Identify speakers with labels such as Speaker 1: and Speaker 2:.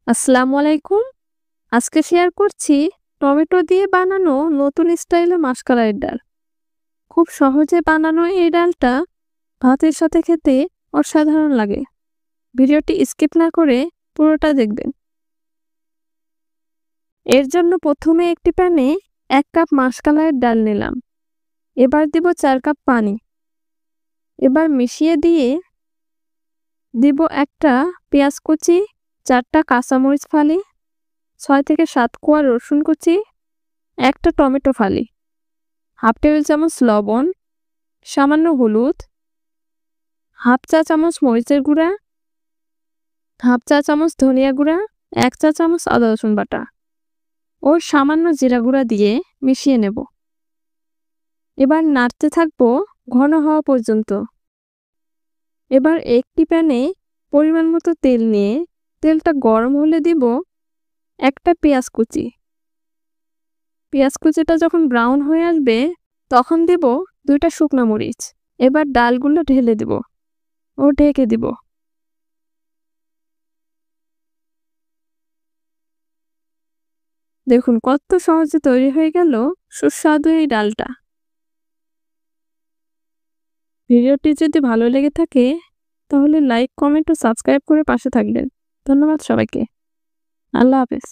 Speaker 1: আসসালামু আলাইকুম। আজকে শেয়ার করছি টমেটো দিয়ে বানানো নতুন স্টাইলে মাসকলাইয়ের ডাল। খুব সহজে বানানো এই ডালটা ভাতের সাথে খেতে অসাধারণ লাগে। ভিডিওটি স্কিপ না করে পুরোটা দেখবেন। এর জন্য প্রথমে একটি প্যানে 1 কাপ মাসকলাইয়ের ডাল নিলাম। এবার দিব 4 কাপ পানি। এবার মিশিয়ে দিয়ে দিব একটা পেঁয়াজ কুচি, 4টা কাঁচামরিচ ফালি, 6 থেকে 7 কোয়া রসুন কুচি, একটা টমেটো ফালি, হাফ টেবিল চামচ লবণ, সামান্য হলুদ, হাফ চা চামচ মরিচের গুঁড়া, হাফ চা চামচ ধনিয়া গুঁড়া, 1 চা চামচ আদা রসুন বাটা ও সামান্য জিরা গুঁড়া দিয়ে মিশিয়ে নেব। এবার নাড়তে থাকবো ঘন হওয়া পর্যন্ত। এবার একটি প্যানে পরিমাণ মতো তেল নিয়ে তেলটা গরম হলে দিব একটা পেঁয়াজ কুচি। পেঁয়াজ কুচিটা যখন ব্রাউন হয়ে আসবে তখন দেব 2টা শুকনো মরিচ। এবার ডালগুলো ঢেলে দেব ও ঢেকে দিব। দেখুন কত সহজে তৈরি হয়ে গেল সুস্বাদু এই ডালটা। ভিডিওটি যদি ভালো লেগে থাকে তাহলে লাইক, কমেন্ট ও সাবস্ক্রাইব করে পাশে থাকবেন। ধন্যবাদ সবাইকে। আল্লাহ হাফেজ।